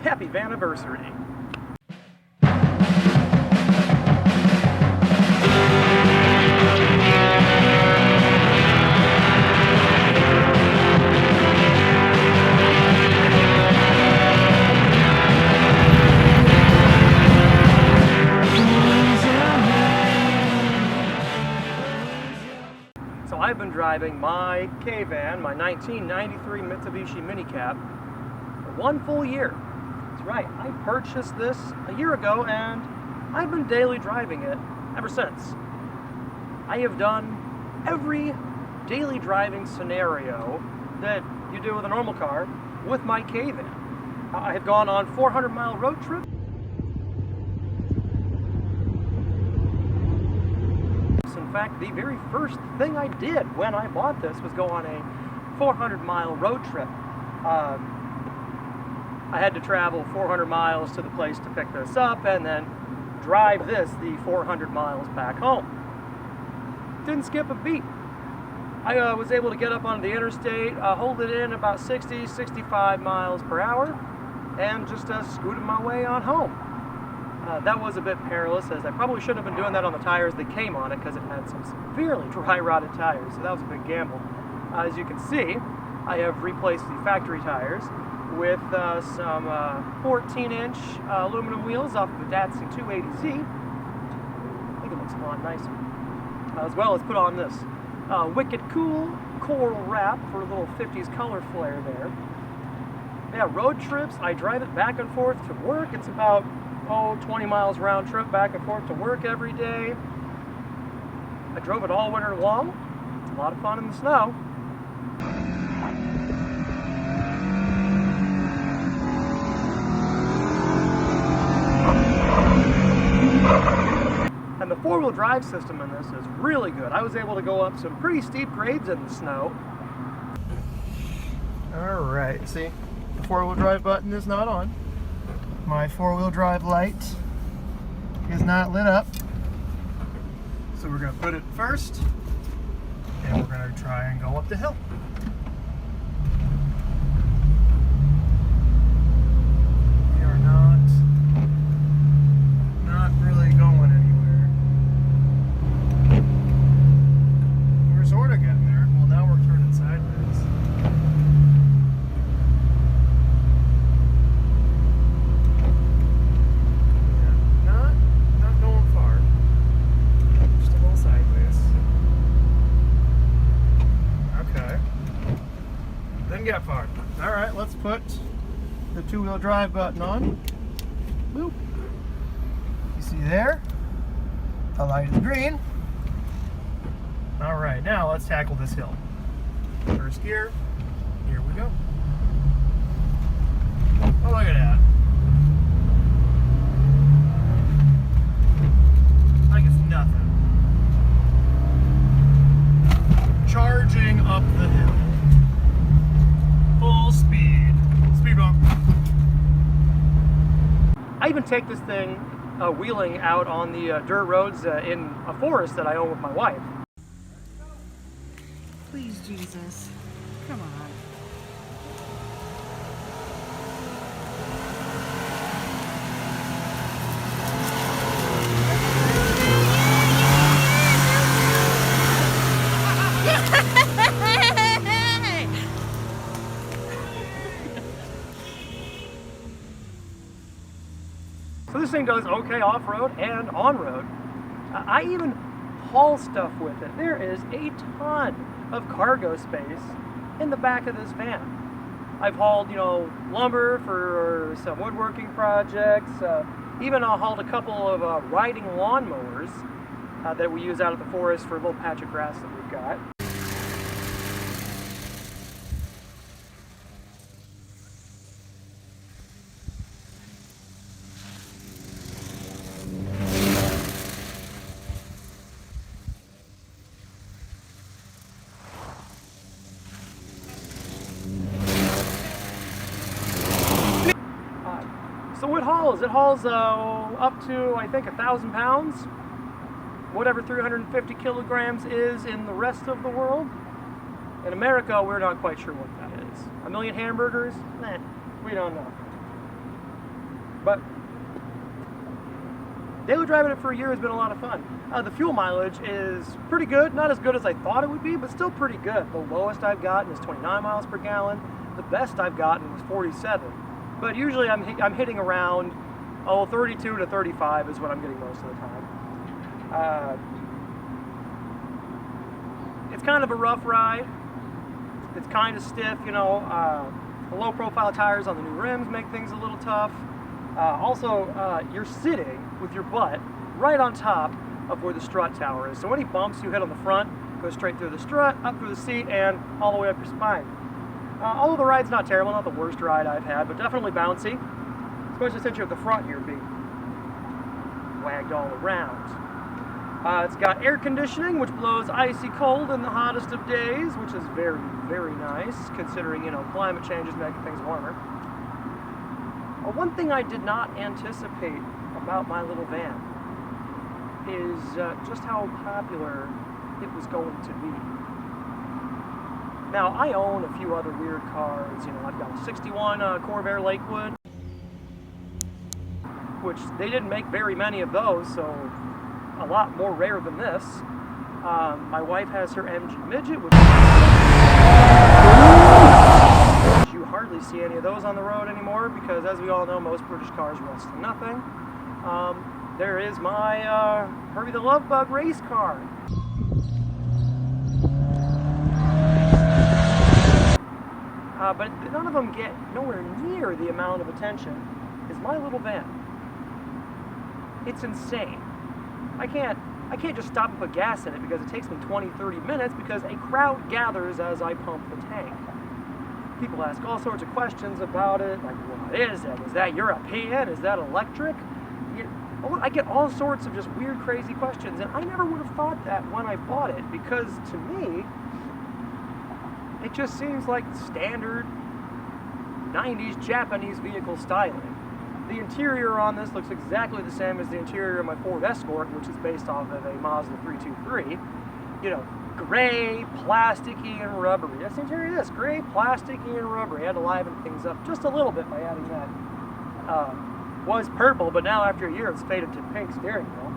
Happy Vanniversary! So I've been driving my K-Van, my 1993 Mitsubishi Minicab, for 1 full year. That's right, I purchased this a year ago and I've been daily driving it ever since. I have done every daily driving scenario that you do with a normal car with my K-Van. I have gone on 400-mile road trips. In fact, the very first thing I did when I bought this was go on a 400-mile road trip. I had to travel 400 miles to the place to pick this up and then drive this the 400 miles back home. Didn't skip a beat. I was able to get up onto the interstate, hold it in about 60, 65 miles per hour, and just scooted my way on home. That was a bit perilous, as I probably shouldn't have been doing that on the tires that came on it because it had some severely dry rotted tires, so that was a big gamble. As you can see, I have replaced the factory tires with some 14-inch aluminum wheels off the Datsun 280Z. I think it looks a lot nicer. As well as put on this wicked cool coral wrap for a little 50s color flare there. Yeah, road trips, I drive it back and forth to work. It's about 20 miles round trip back and forth to work every day. I drove it all winter long. It's a lot of fun in the snow. And the four-wheel drive system in this is really good. I was able to go up some pretty steep grades in the snow. Alright, see, the four-wheel drive button is not on. My four-wheel drive light is not lit up. So we're going to put it first, and we're going to try and go up the hill. We are not really going anywhere. We're sort of getting there. Well, now we're turning sideways. Get far. Alright, let's put the two-wheel drive button on. Boop. You see there? The light is green. Alright, now let's tackle this hill. First gear. Here we go. Oh, look at that. Like it's nothing. Charging up the hill. Full speed. Speed bump. I even take this thing wheeling out on the dirt roads in a forest that I own with my wife. Please, Jesus. Come on. So this thing does okay off-road and on-road. I even haul stuff with it. There is a ton of cargo space in the back of this van. I've hauled, lumber for some woodworking projects. Even I hauled a couple of riding lawnmowers that we use out at the forest for a little patch of grass that we've got. So it hauls. It hauls up to, I think, 1,000 pounds. Whatever 350 kilograms is in the rest of the world. In America, we're not quite sure what that is. 1 million hamburgers? We don't know. But daily driving it for a year has been a lot of fun. The fuel mileage is pretty good, not as good as I thought it would be, but still pretty good. The lowest I've gotten is 29 miles per gallon. The best I've gotten was 47. But usually I'm hitting around 32 to 35 is what I'm getting most of the time. It's kind of a rough ride. It's kind of stiff, you know. The low profile tires on the new rims make things a little tough. Also, you're sitting with your butt right on top of where the strut tower is. So any bumps you hit on the front go straight through the strut, up through the seat, and all the way up your spine. Although the ride's not terrible, not the worst ride I've had, but definitely bouncy, especially since you have the front here being wagged all around. It's got air conditioning, which blows icy cold in the hottest of days, which is very, very nice, considering, you know, climate change is making things warmer. One thing I did not anticipate about my little van is just how popular it was going to be. Now, I own a few other weird cars. You know, I've got a 61 Corvair Lakewood, which they didn't make very many of those, so a lot more rare than this. My wife has her MG Midget, which you hardly see any of those on the road anymore because, as we all know, most British cars rust to nothing. There is my Herbie the Love Bug race car. But none of them get nowhere near the amount of attention as my little van. It's insane. I can't just stop and put gas in it because it takes me 20-30 minutes because a crowd gathers as I pump the tank. People ask all sorts of questions about it, like, what is it? Is that European? Is that electric? I get all sorts of just weird, crazy questions, and I never would have thought that when I bought it because, to me, it just seems like standard 90s Japanese vehicle styling. The interior on this looks exactly the same as the interior of my Ford Escort, which is based off of a Mazda 323. You know, gray, plasticky, and rubbery. That's the interior of this. Gray, plasticky, and rubbery. I had to liven things up just a little bit by adding that. Was purple, but now after a year it's faded to pink steering wheel.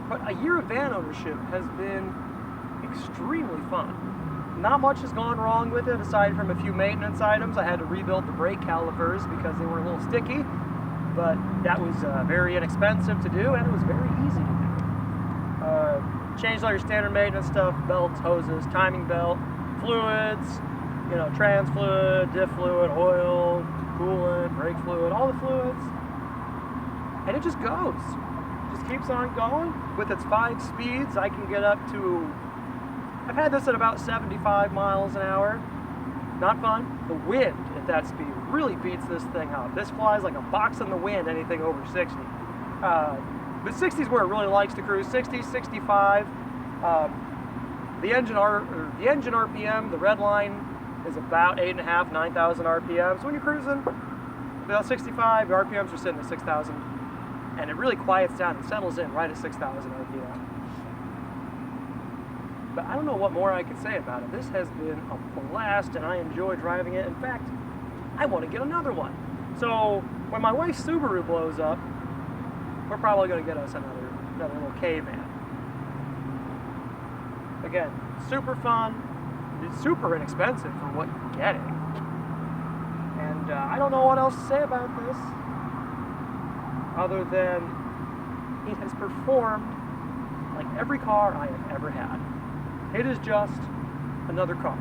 But a year of van ownership has been extremely fun. Not much has gone wrong with it aside from a few maintenance items. I had to rebuild the brake calipers because they were a little sticky, but that was very inexpensive to do and it was very easy to do. Changed all your standard maintenance stuff, belts, hoses, timing belt, fluids, you know, trans fluid, diff fluid, oil, coolant, brake fluid, all the fluids. And it just goes. It just keeps on going. With its 5 speeds, I can get up to, I've had this at about 75 miles an hour. Not fun. The wind at that speed really beats this thing up. This flies like a box in the wind, anything over 60. But 60 is where it really likes to cruise. 60, 65. The engine RPM, the red line, is about 8.5, 9,000 RPM. So when you're cruising about 65, your RPMs are sitting at 6,000, and it really quiets down and settles in right at 6,000 RPM. But I don't know what more I could say about it. This has been a blast, and I enjoy driving it. In fact, I want to get another one. So when my wife's Subaru blows up, we're probably going to get us another little K-van. Again, super fun. It's super inexpensive for what you're getting. And I don't know what else to say about this other than it has performed like every car I have ever had. It is just another car.